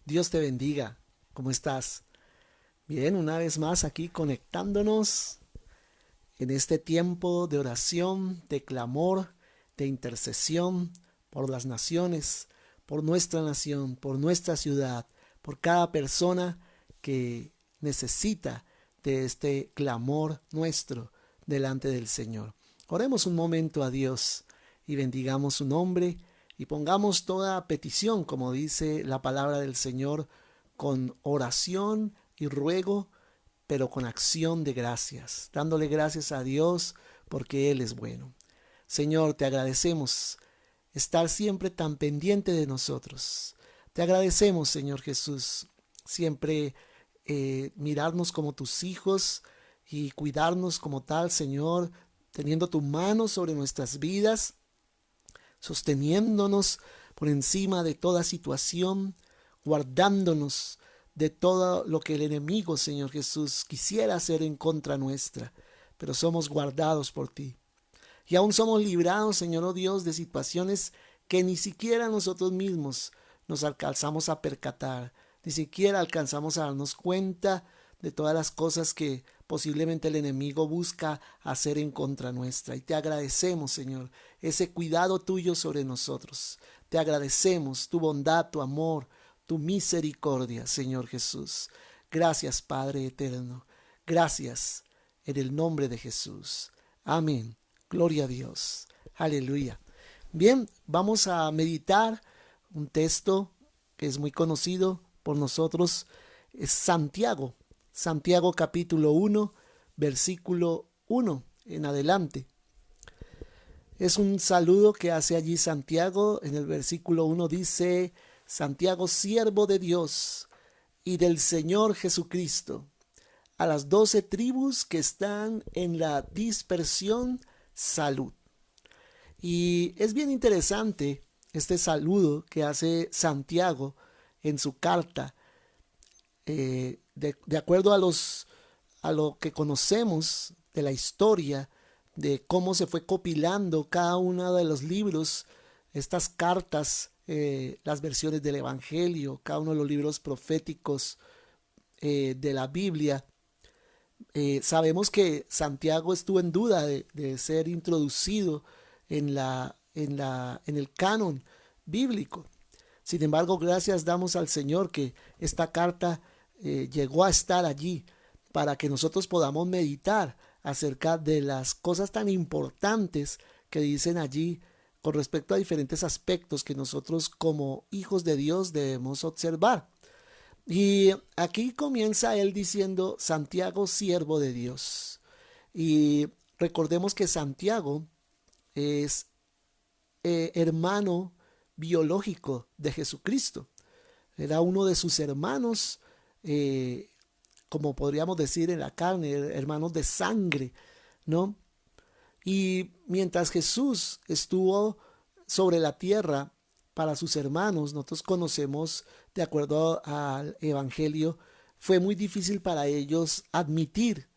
Dios te bendiga. ¿Cómo estás? Bien, una vez más aquí conectándonos en este tiempo de oración, de clamor, de intercesión por las naciones, por nuestra nación, por nuestra ciudad, por cada persona que necesita de este clamor nuestro delante del Señor. Oremos un momento a Dios y bendigamos su nombre y pongamos toda petición, como dice la palabra del Señor, con oración y ruego, pero con acción de gracias, dándole gracias a Dios porque Él es bueno. Señor, te agradecemos estar siempre tan pendiente de nosotros. Te agradecemos, Señor Jesús, siempre mirarnos como tus hijos y cuidarnos como tal, Señor, teniendo tu mano sobre nuestras vidas, sosteniéndonos por encima de toda situación, guardándonos de todo lo que el enemigo, Señor Jesús, quisiera hacer en contra nuestra, pero somos guardados por ti. Y aún somos librados, Señor oh Dios, de situaciones que ni siquiera nosotros mismos nos alcanzamos a percatar, ni siquiera alcanzamos a darnos cuenta de todas las cosas que posiblemente el enemigo busca hacer en contra nuestra. Y te agradecemos, Señor, ese cuidado tuyo sobre nosotros. Te agradecemos tu bondad, tu amor, tu misericordia, Señor Jesús. Gracias, Padre eterno. Gracias en el nombre de Jesús. Amén. Gloria a Dios. Aleluya. Bien, vamos a meditar un texto que es muy conocido por nosotros. Es Santiago. Santiago capítulo 1, versículo 1 en adelante. Es un saludo que hace allí Santiago. En el versículo 1 dice: Santiago, siervo de Dios y del Señor Jesucristo, a las 12 tribus que están en la dispersión, salud. Y es bien interesante este saludo que hace Santiago en su carta. De acuerdo a lo que conocemos de la historia, de cómo se fue copilando cada uno de los libros, estas cartas, las versiones del Evangelio, cada uno de los libros proféticos de la Biblia. Sabemos que Santiago estuvo en duda de ser introducido en el canon bíblico. Sin embargo, gracias damos al Señor que esta carta llegó a estar allí para que nosotros podamos meditar acerca de las cosas tan importantes que dicen allí con respecto a diferentes aspectos que nosotros como hijos de Dios debemos observar. Y aquí comienza él diciendo: Santiago, siervo de Dios. Y recordemos que Santiago es hermano biológico de Jesucristo. Era uno de sus hermanos, como podríamos decir en la carne, hermanos de sangre, ¿no? Y mientras Jesús estuvo sobre la tierra para sus hermanos, nosotros conocemos, de acuerdo al Evangelio, fue muy difícil para ellos admitir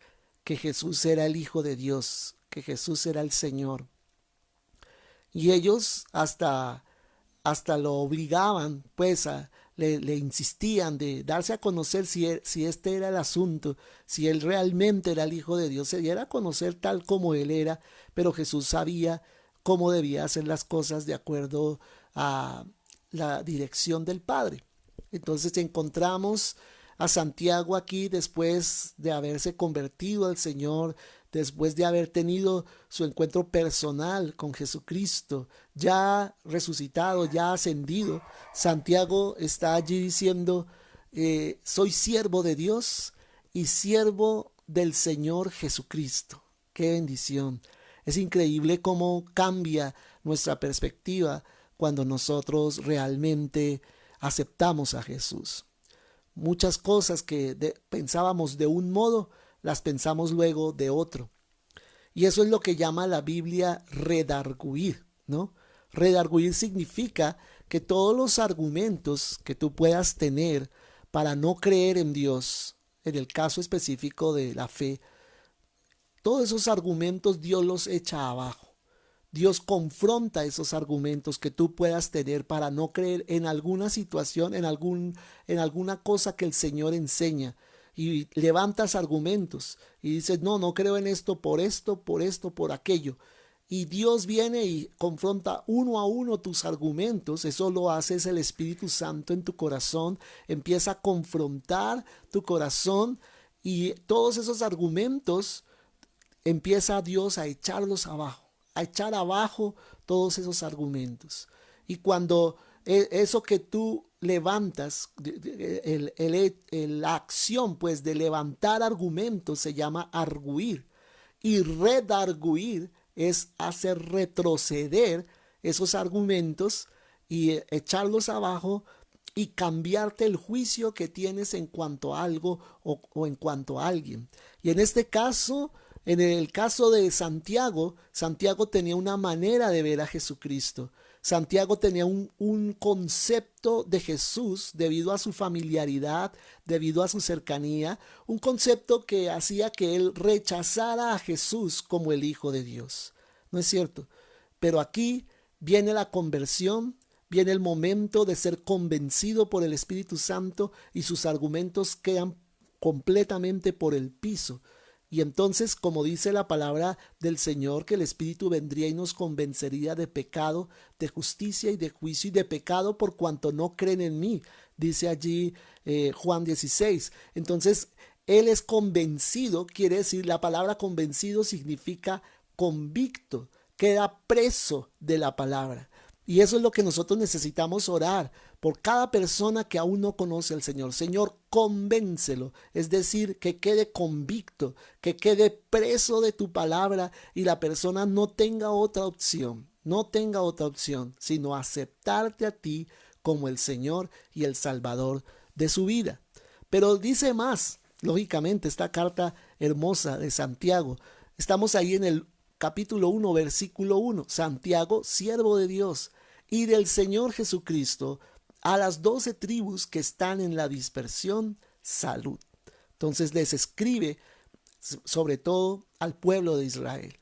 que Jesús era el Hijo de Dios, que Jesús era el Señor. Y ellos hasta lo obligaban, pues le insistían de darse a conocer si este era el asunto, si él realmente era el Hijo de Dios, se diera a conocer tal como él era, pero Jesús sabía cómo debía hacer las cosas de acuerdo a la dirección del Padre. Entonces encontramos a Santiago aquí después de haberse convertido al Señor, después de haber tenido su encuentro personal con Jesucristo, ya resucitado, ya ascendido. Santiago está allí diciendo: soy siervo de Dios y siervo del Señor Jesucristo. ¡Qué bendición! Es increíble cómo cambia nuestra perspectiva cuando nosotros realmente aceptamos a Jesús. Muchas cosas que pensábamos de un modo, las pensamos luego de otro. Y eso es lo que llama la Biblia redarguir, ¿no? Redarguir significa que todos los argumentos que tú puedas tener para no creer en Dios, en el caso específico de la fe, todos esos argumentos Dios los echa abajo. Dios confronta esos argumentos que tú puedas tener para no creer en alguna situación, en alguna cosa que el Señor enseña. Y levantas argumentos y dices, no, no creo en esto, por esto, por esto, por aquello. Y Dios viene y confronta uno a uno tus argumentos. Eso lo hace el Espíritu Santo en tu corazón. Empieza a confrontar tu corazón y todos esos argumentos empieza Dios a echarlos abajo, a echar abajo todos esos argumentos. Y cuando eso que tú levantas, la acción pues de levantar argumentos se llama arguir. Y redarguir es hacer retroceder esos argumentos y echarlos abajo y cambiarte el juicio que tienes en cuanto a algo o en cuanto a alguien. Y en este caso, en el caso de Santiago, Santiago tenía una manera de ver a Jesucristo. Santiago tenía un concepto de Jesús debido a su familiaridad, debido a su cercanía, un concepto que hacía que él rechazara a Jesús como el Hijo de Dios. ¿No es cierto? Pero aquí viene la conversión, viene el momento de ser convencido por el Espíritu Santo y sus argumentos quedan completamente por el piso. Y entonces, como dice la palabra del Señor, que el Espíritu vendría y nos convencería de pecado, de justicia y de juicio, y de pecado por cuanto no creen en mí, dice allí Juan 16. Entonces, Él es convencido, quiere decir, la palabra convencido significa convicto, queda preso de la palabra. Y eso es lo que nosotros necesitamos orar por cada persona que aún no conoce al Señor. Señor, convéncelo, es decir, que quede convicto, que quede preso de tu palabra y la persona no tenga otra opción, sino aceptarte a ti como el Señor y el Salvador de su vida. Pero dice más, lógicamente, esta carta hermosa de Santiago. Estamos ahí en el capítulo 1, versículo 1. Santiago, siervo de Dios y del Señor Jesucristo, a las 12 tribus que están en la dispersión, salud. Entonces les escribe sobre todo al pueblo de Israel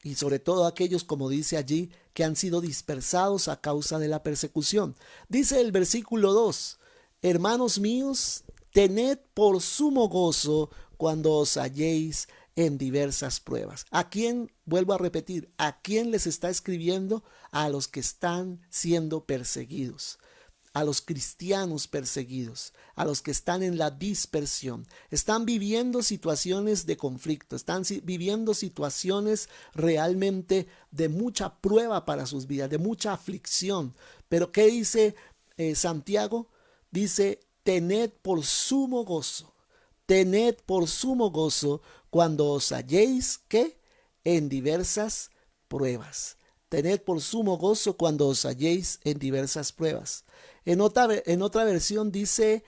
y sobre todo a aquellos, como dice allí, que han sido dispersados a causa de la persecución. Dice el versículo 2, hermanos míos, tened por sumo gozo cuando os halléis en diversas pruebas. ¿A quién, vuelvo a repetir, a quién les está escribiendo? A los que están siendo perseguidos, a los cristianos perseguidos, a los que están en la dispersión, están viviendo situaciones de conflicto, están viviendo situaciones realmente de mucha prueba para sus vidas, de mucha aflicción. Pero ¿qué dice Santiago? Dice, tened por sumo gozo cuando os halléis, ¿qué? En diversas pruebas. Tened por sumo gozo cuando os halléis en diversas pruebas. En otra versión dice,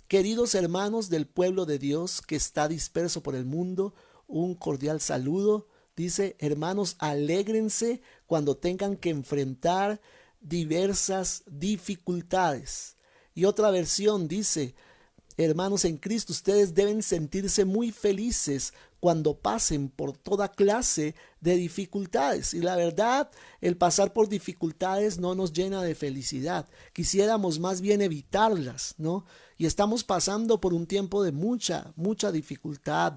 queridos hermanos del pueblo de Dios que está disperso por el mundo, un cordial saludo. Dice, hermanos, alégrense cuando tengan que enfrentar diversas dificultades. Y otra versión dice, hermanos en Cristo, ustedes deben sentirse muy felices cuando pasen por toda clase de dificultades. Y la verdad, el pasar por dificultades no nos llena de felicidad. Quisiéramos más bien evitarlas, ¿no? Y estamos pasando por un tiempo de mucha dificultad,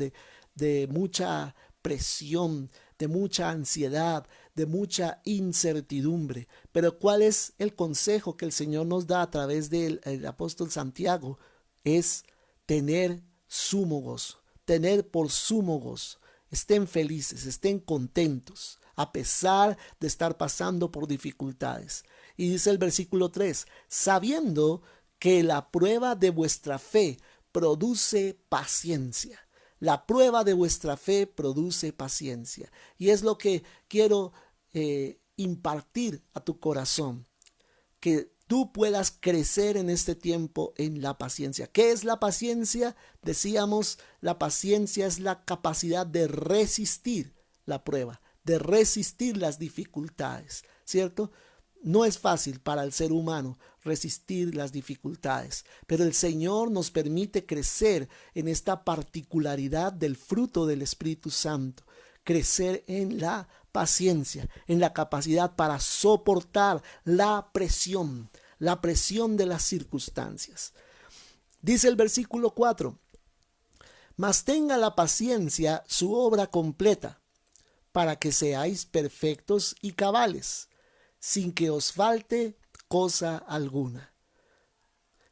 de mucha presión, de mucha ansiedad, de mucha incertidumbre. Pero ¿cuál es el consejo que el Señor nos da a través del apóstol Santiago? Es tener sumo gozo, tener por sumo gozo. Estén felices, estén contentos, a pesar de estar pasando por dificultades. Y dice el versículo 3, sabiendo que la prueba de vuestra fe produce paciencia. La prueba de vuestra fe produce paciencia. Y es lo que quiero impartir a tu corazón, que tú puedas crecer en este tiempo en la paciencia. ¿Qué es la paciencia? Decíamos, la paciencia es la capacidad de resistir la prueba, de resistir las dificultades, ¿cierto? No es fácil para el ser humano resistir las dificultades, pero el Señor nos permite crecer en esta particularidad del fruto del Espíritu Santo, crecer en la paciencia, en la capacidad para soportar la presión de las circunstancias. Dice el versículo 4, mas tenga la paciencia su obra completa, para que seáis perfectos y cabales, sin que os falte cosa alguna.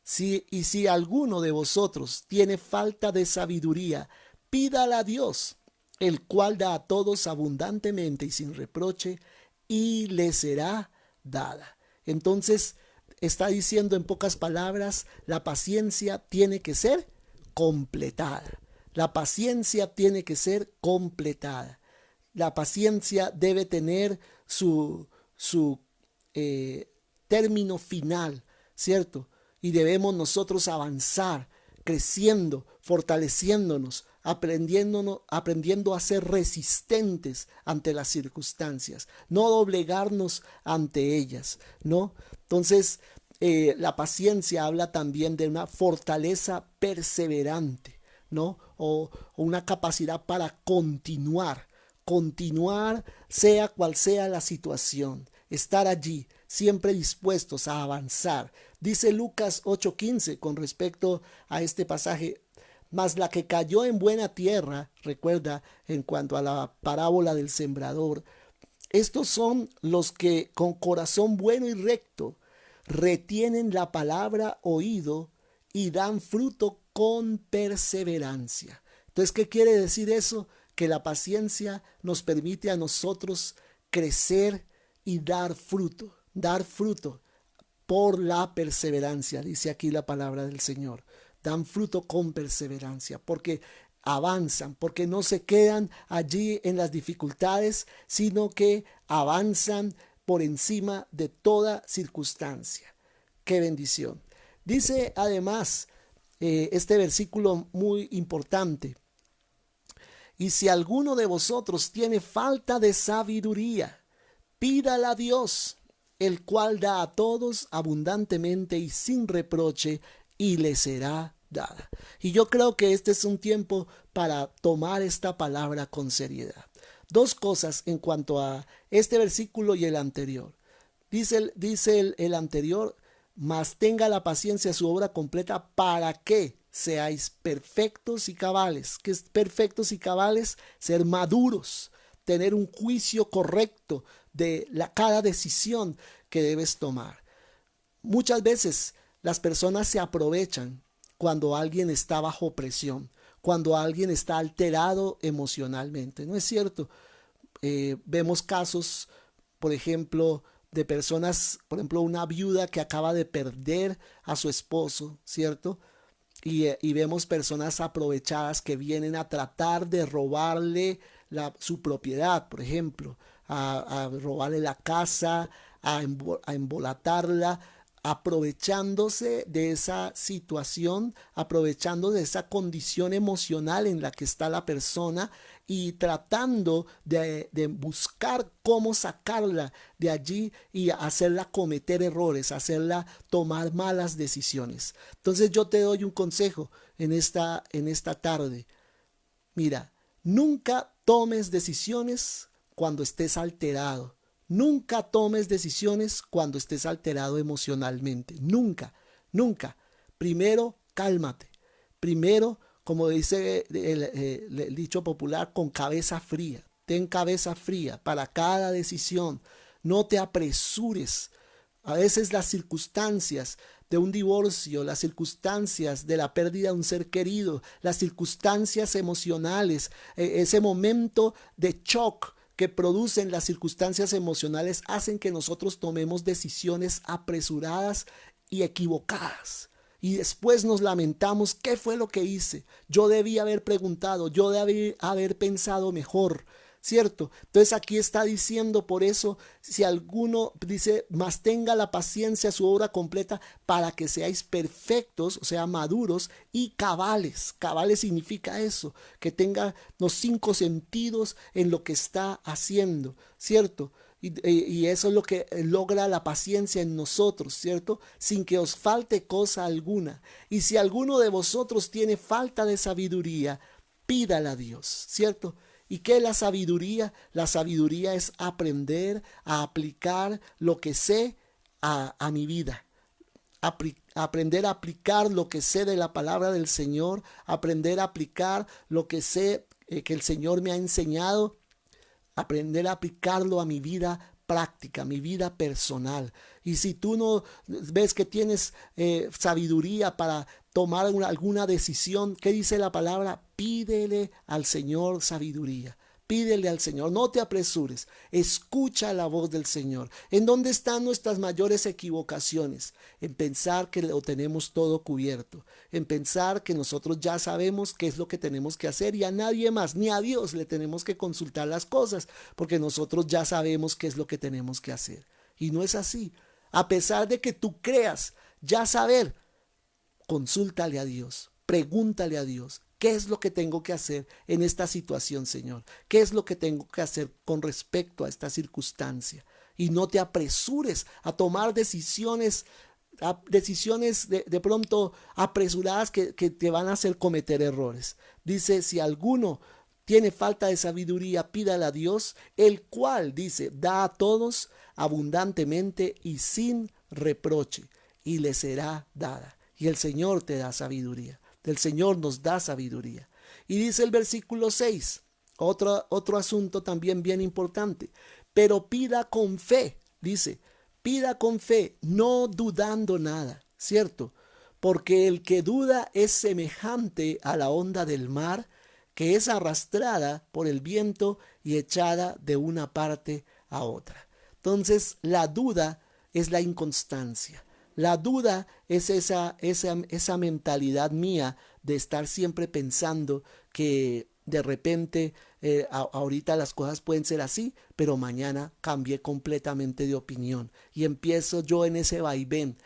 Si alguno de vosotros tiene falta de sabiduría, pídala a Dios, el cual da a todos abundantemente y sin reproche, y le será dada. Entonces, está diciendo en pocas palabras, la paciencia tiene que ser completada. La paciencia tiene que ser completada. La paciencia debe tener su término final, ¿cierto? Y debemos nosotros avanzar, creciendo, fortaleciéndonos, aprendiendo a ser resistentes ante las circunstancias, no doblegarnos ante ellas, ¿no? Entonces, la paciencia habla también de una fortaleza perseverante, ¿no? O una capacidad para continuar, sea cual sea la situación, estar allí, siempre dispuestos a avanzar. Dice Lucas 8:15 con respecto a este pasaje, mas la que cayó en buena tierra, recuerda en cuanto a la parábola del sembrador, estos son los que con corazón bueno y recto retienen la palabra oído y dan fruto con perseverancia. Entonces, ¿qué quiere decir eso? Que la paciencia nos permite a nosotros crecer y dar fruto por la perseverancia, dice aquí la palabra del Señor. Dan fruto con perseverancia, porque avanzan, porque no se quedan allí en las dificultades, sino que avanzan por encima de toda circunstancia. ¡Qué bendición! Dice además este versículo muy importante, y si alguno de vosotros tiene falta de sabiduría, pídala a Dios, el cual da a todos abundantemente y sin reproche, y le será dada. Y yo creo que este es un tiempo para tomar esta palabra con seriedad. Dos cosas en cuanto a este versículo y el anterior. Dice el anterior, mas tenga la paciencia su obra completa para que seáis perfectos y cabales. ¿Qué es perfectos y cabales? Ser maduros, tener un juicio correcto de cada decisión que debes tomar. Muchas veces las personas se aprovechan cuando alguien está bajo presión, cuando alguien está alterado emocionalmente. ¿No es cierto? Vemos casos, por ejemplo, de personas, por ejemplo, una viuda que acaba de perder a su esposo, ¿cierto? Y vemos personas aprovechadas que vienen a tratar de robarle su propiedad, por ejemplo, a robarle la casa, a embolatarla, aprovechándose de esa situación, aprovechando de esa condición emocional en la que está la persona y tratando de buscar cómo sacarla de allí y hacerla cometer errores, hacerla tomar malas decisiones. Entonces yo te doy un consejo en esta tarde. Mira, nunca tomes decisiones cuando estés alterado. Nunca tomes decisiones cuando estés alterado emocionalmente. Nunca, nunca. Primero, cálmate. Primero, como dice el dicho popular, con cabeza fría. Ten cabeza fría para cada decisión. No te apresures. A veces las circunstancias de un divorcio, las circunstancias de la pérdida de un ser querido, las circunstancias emocionales, ese momento de shock que producen las circunstancias emocionales hacen que nosotros tomemos decisiones apresuradas y equivocadas. Y después nos lamentamos, ¿qué fue lo que hice? Yo debí haber preguntado, yo debí haber pensado mejor, ¿cierto? Entonces aquí está diciendo, por eso, si alguno dice, mas tenga la paciencia su obra completa para que seáis perfectos, o sea, maduros y cabales. Cabales significa eso, que tenga los 5 sentidos en lo que está haciendo, ¿cierto? Y eso es lo que logra la paciencia en nosotros, ¿cierto? Sin que os falte cosa alguna. Y si alguno de vosotros tiene falta de sabiduría, pídala a Dios, ¿cierto? ¿Y qué es la sabiduría? La sabiduría es aprender a aplicar lo que sé a mi vida. Aprender a aplicar lo que sé de la palabra del Señor, aprender a aplicar lo que sé que el Señor me ha enseñado, aprender a aplicarlo a mi vida práctica, mi vida personal. Y si tú no ves que tienes sabiduría para tomar alguna decisión, ¿qué dice la palabra? Pídele al Señor sabiduría. Pídele al Señor, no te apresures, escucha la voz del Señor. ¿En dónde están nuestras mayores equivocaciones? En pensar que lo tenemos todo cubierto, en pensar que nosotros ya sabemos qué es lo que tenemos que hacer y a nadie más, ni a Dios le tenemos que consultar las cosas, porque nosotros ya sabemos qué es lo que tenemos que hacer. Y no es así. A pesar de que tú creas ya saber, consúltale a Dios, pregúntale a Dios. ¿Qué es lo que tengo que hacer en esta situación, Señor? ¿Qué es lo que tengo que hacer con respecto a esta circunstancia? Y no te apresures a tomar decisiones de pronto apresuradas que te van a hacer cometer errores. Dice, si alguno tiene falta de sabiduría, pídala a Dios, el cual, dice, da a todos abundantemente y sin reproche, y le será dada. Y el Señor te da sabiduría. El Señor nos da sabiduría. Y dice el versículo 6, otro asunto también bien importante. Pero pida con fe, dice, pida con fe, no dudando nada, ¿cierto? Porque el que duda es semejante a la onda del mar, que es arrastrada por el viento y echada de una parte a otra. Entonces, la duda es la inconstancia. La duda es esa mentalidad mía de estar siempre pensando que de repente ahorita las cosas pueden ser así, pero mañana cambié completamente de opinión y empiezo yo en ese vaivén,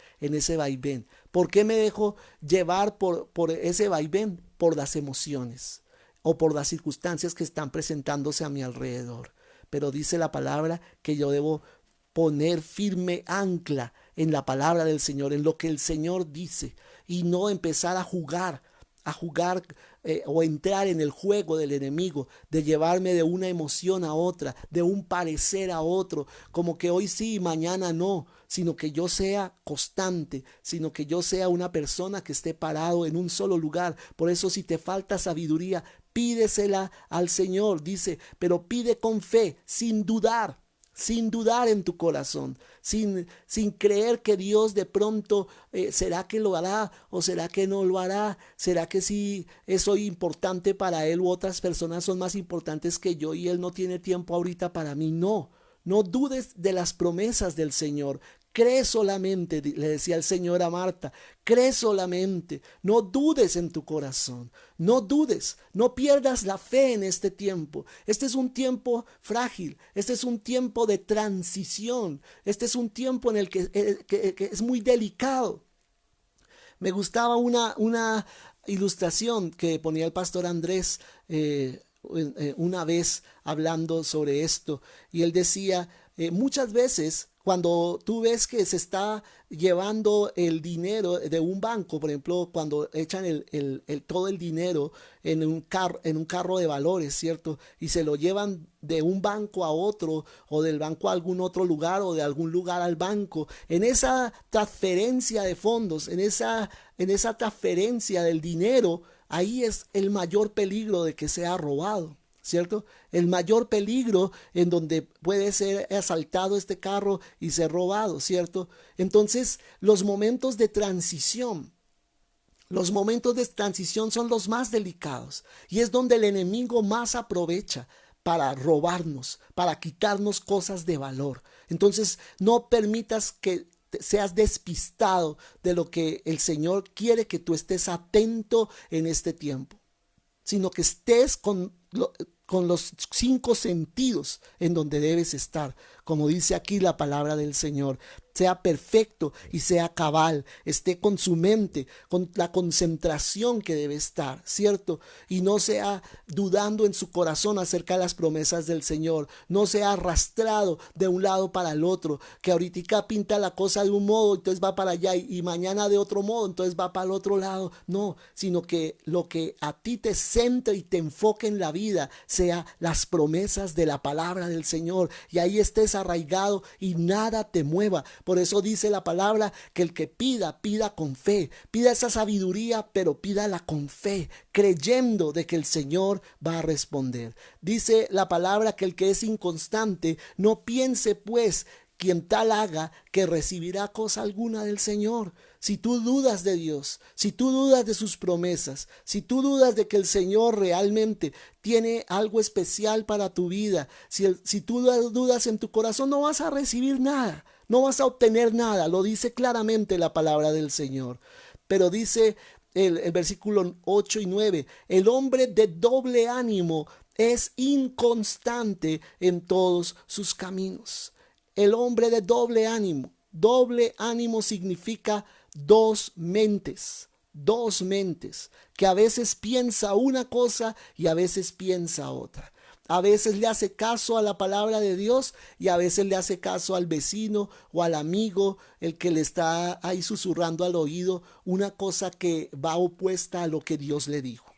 ¿Por qué me dejo llevar por ese vaivén? Por las emociones o por las circunstancias que están presentándose a mi alrededor. Pero dice la palabra que yo debo poner firme ancla en la palabra del Señor, en lo que el Señor dice, y no empezar a jugar o entrar en el juego del enemigo, de llevarme de una emoción a otra, de un parecer a otro, como que hoy sí y mañana no, sino que yo sea constante, sino que yo sea una persona que esté parado en un solo lugar. Por eso si te falta sabiduría, pídesela al Señor, dice, pero pide con fe, sin dudar en tu corazón, sin creer que Dios de pronto será que lo hará o será que no lo hará, será que sí soy importante para Él u otras personas son más importantes que yo y Él no tiene tiempo ahorita para mí. No, no dudes de las promesas del Señor. Cree solamente, le decía el Señor a Marta, cree solamente, no dudes en tu corazón, no dudes, no pierdas la fe en este tiempo. Este es un tiempo frágil, este es un tiempo de transición, este es un tiempo en el que es muy delicado. Me gustaba una ilustración que ponía el pastor Andrés una vez hablando sobre esto, y él decía, muchas veces cuando tú ves que se está llevando el dinero de un banco, por ejemplo, cuando echan todo el dinero en un carro de valores, ¿cierto? Y se lo llevan de un banco a otro, o del banco a algún otro lugar, o de algún lugar al banco. En esa transferencia de fondos, en esa transferencia del dinero, ahí es el mayor peligro de que sea robado, ¿cierto? El mayor peligro en donde puede ser asaltado este carro y ser robado, ¿cierto? Entonces, los momentos de transición son los más delicados y es donde el enemigo más aprovecha para robarnos, para quitarnos cosas de valor. Entonces, no permitas que seas despistado de lo que el Señor quiere que tú estés atento en este tiempo, sino que estés con los 5 sentidos en donde debes estar, como dice aquí la palabra del Señor. sea perfecto y sea cabal, esté con su mente, con la concentración que debe estar, ¿cierto? Y no sea dudando en su corazón acerca de las promesas del Señor, no sea arrastrado de un lado para el otro, que ahorita pinta la cosa de un modo, entonces va para allá y mañana de otro modo, entonces va para el otro lado, no, sino que lo que a ti te centre y te enfoque en la vida sea las promesas de la palabra del Señor y ahí estés arraigado y nada te mueva. Por eso dice la palabra que el que pida, pida con fe. Pida esa sabiduría, pero pídala con fe, creyendo de que el Señor va a responder. Dice la palabra que el que es inconstante, no piense pues quien tal haga que recibirá cosa alguna del Señor. Si tú dudas de Dios, si tú dudas de sus promesas, si tú dudas de que el Señor realmente tiene algo especial para tu vida, si tú dudas en tu corazón, no vas a recibir nada, no vas a obtener nada. Lo dice claramente la palabra del Señor. Pero dice el versículo 8 y 9, el hombre de doble ánimo es inconstante en todos sus caminos. El hombre de doble ánimo significa dos mentes, que a veces piensa una cosa y a veces piensa otra. A veces le hace caso a la palabra de Dios y a veces le hace caso al vecino o al amigo, el que le está ahí susurrando al oído una cosa que va opuesta a lo que Dios le dijo.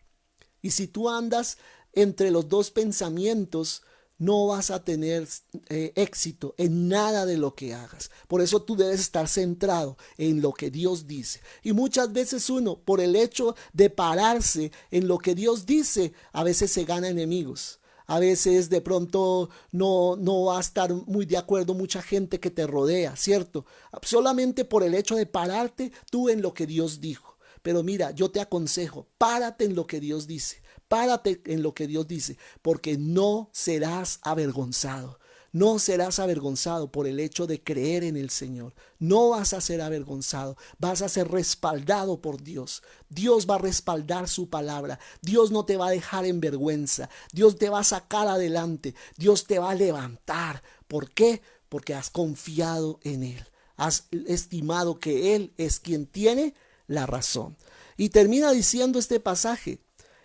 Y si tú andas entre los dos pensamientos, no vas a tener éxito en nada de lo que hagas. Por eso tú debes estar centrado en lo que Dios dice. Y muchas veces uno, por el hecho de pararse en lo que Dios dice, a veces se gana enemigos. A veces de pronto no va a estar muy de acuerdo mucha gente que te rodea, ¿cierto? Solamente por el hecho de pararte tú en lo que Dios dijo. Pero mira, yo te aconsejo, párate en lo que Dios dice. Párate en lo que Dios dice, porque no serás avergonzado. No serás avergonzado por el hecho de creer en el Señor. No vas a ser avergonzado. Vas a ser respaldado por Dios. Dios va a respaldar su palabra. Dios no te va a dejar en vergüenza. Dios te va a sacar adelante. Dios te va a levantar. ¿Por qué? Porque has confiado en Él. Has estimado que Él es quien tiene la razón. Y termina diciendo este pasaje: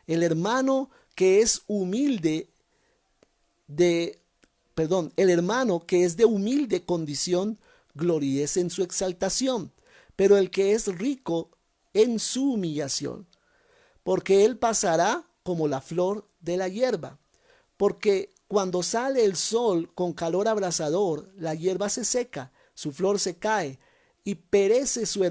el hermano que es el hermano que es de humilde condición, gloríese en su exaltación, pero el que es rico en su humillación, porque él pasará como la flor de la hierba, porque cuando sale el sol con calor abrasador, la hierba se seca, su flor se cae y perece su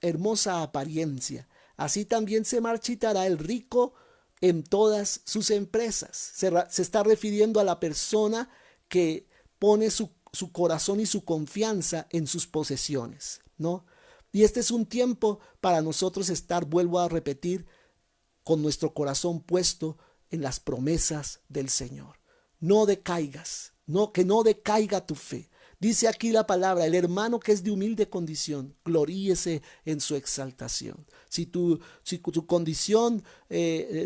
hermosa apariencia. Así también se marchitará el rico en todas sus empresas. Se está refiriendo a la persona que pone su corazón y su confianza en sus posesiones, ¿no? Y este es un tiempo para nosotros estar, vuelvo a repetir, con nuestro corazón puesto en las promesas del Señor. No decaigas, que no decaiga tu fe. Dice aquí la palabra: el hermano que es de humilde condición, gloríese en su exaltación. Si tu condición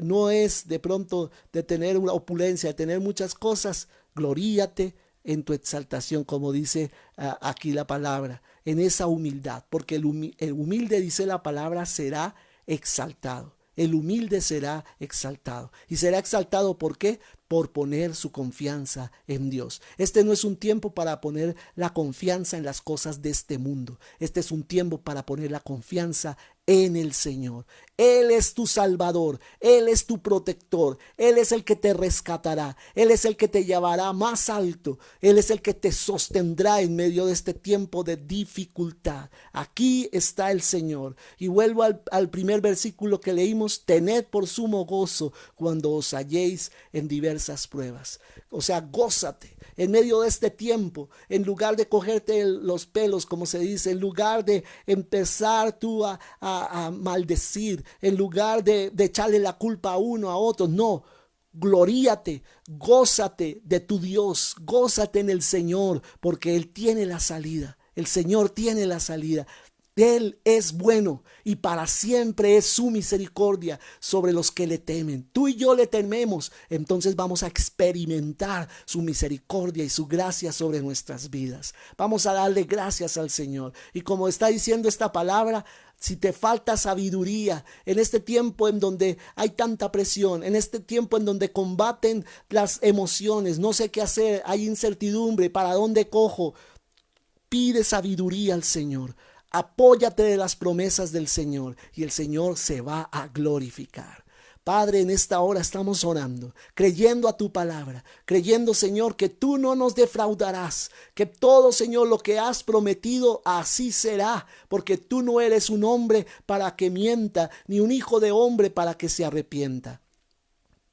no es de pronto de tener una opulencia, de tener muchas cosas, gloríate en tu exaltación, como dice aquí la palabra, en esa humildad, porque el humilde, dice la palabra, será exaltado. El humilde será exaltado. ¿Y será exaltado por qué? Por poner su confianza en Dios. Este no es un tiempo para poner la confianza en las cosas de este mundo. Este es un tiempo para poner la confianza en el Señor. Él es tu Salvador, Él es tu protector, Él es el que te rescatará, Él es el que te llevará más alto, Él es el que te sostendrá en medio de este tiempo de dificultad. Aquí está el Señor. Y vuelvo al primer versículo que leímos: tened por sumo gozo cuando os halléis en diversas pruebas. O sea, gózate en medio de este tiempo, en lugar de cogerte los pelos, como se dice, en lugar de empezar tú a maldecir, en lugar de echarle la culpa a uno, a otro. No, gloríate, gózate de tu Dios, gózate en el Señor, porque Él tiene la salida. El Señor tiene la salida. Él es bueno y para siempre es su misericordia sobre los que le temen. Tú y yo le tememos, entonces vamos a experimentar su misericordia y su gracia sobre nuestras vidas. Vamos a darle gracias al Señor. Y como está diciendo esta palabra, si te falta sabiduría en este tiempo en donde hay tanta presión, en este tiempo en donde combaten las emociones, no sé qué hacer, hay incertidumbre, ¿para dónde cojo? Pide sabiduría al Señor. Apóyate de las promesas del Señor y el Señor se va a glorificar. Padre, en esta hora estamos orando, creyendo a tu palabra, creyendo, Señor, que tú no nos defraudarás, que todo, Señor, lo que has prometido, así será, porque tú no eres un hombre para que mienta, ni un hijo de hombre para que se arrepienta.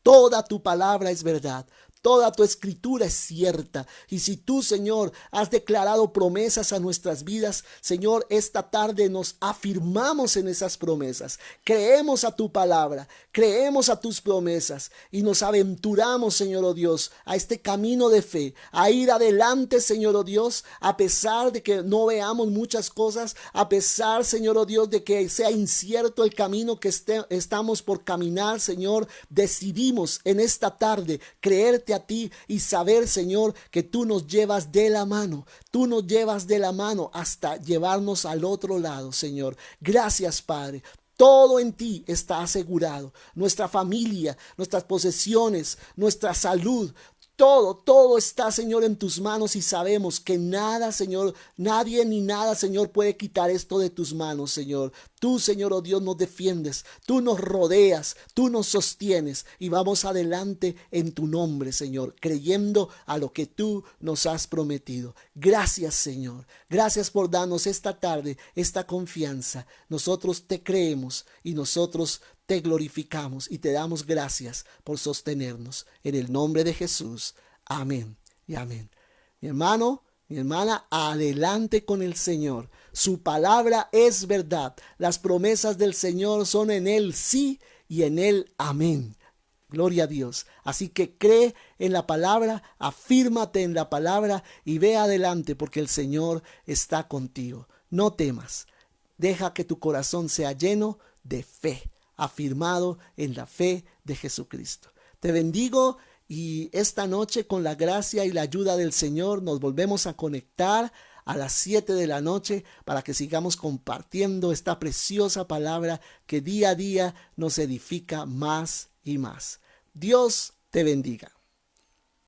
Toda tu palabra es verdad. Toda tu escritura es cierta. Y si tú, Señor, has declarado promesas a nuestras vidas, Señor, esta tarde nos afirmamos en esas promesas. Creemos a tu palabra, creemos a tus promesas y nos aventuramos, Señor, oh Dios, a este camino de fe, a ir adelante, Señor, oh Dios, a pesar de que no veamos muchas cosas, a pesar, Señor, oh Dios, de que sea incierto el camino que estamos por caminar, Señor, decidimos en esta tarde creerte a ti y saber, Señor, que tú nos llevas de la mano, tú nos llevas de la mano hasta llevarnos al otro lado, Señor. Gracias, Padre. Todo en ti está asegurado. Nuestra familia, nuestras posesiones, nuestra salud. Todo está, Señor, en tus manos y sabemos que nada, Señor, nadie ni nada, Señor, puede quitar esto de tus manos, Señor. Tú, Señor, oh Dios, nos defiendes, tú nos rodeas, tú nos sostienes y vamos adelante en tu nombre, Señor, creyendo a lo que tú nos has prometido. Gracias, Señor. Gracias por darnos esta tarde esta confianza. Nosotros te creemos y nosotros te glorificamos y te damos gracias por sostenernos. En el nombre de Jesús. Amén y amén. Mi hermano, mi hermana, adelante con el Señor. Su palabra es verdad. Las promesas del Señor son en Él sí y en Él amén. Gloria a Dios. Así que cree en la palabra, afírmate en la palabra y ve adelante porque el Señor está contigo. No temas. Deja que tu corazón sea lleno de fe, afirmado en la fe de Jesucristo. Te bendigo y esta noche con la gracia y la ayuda del Señor nos volvemos a conectar a las 7 de la noche para que sigamos compartiendo esta preciosa palabra que día a día nos edifica más y más. Dios te bendiga.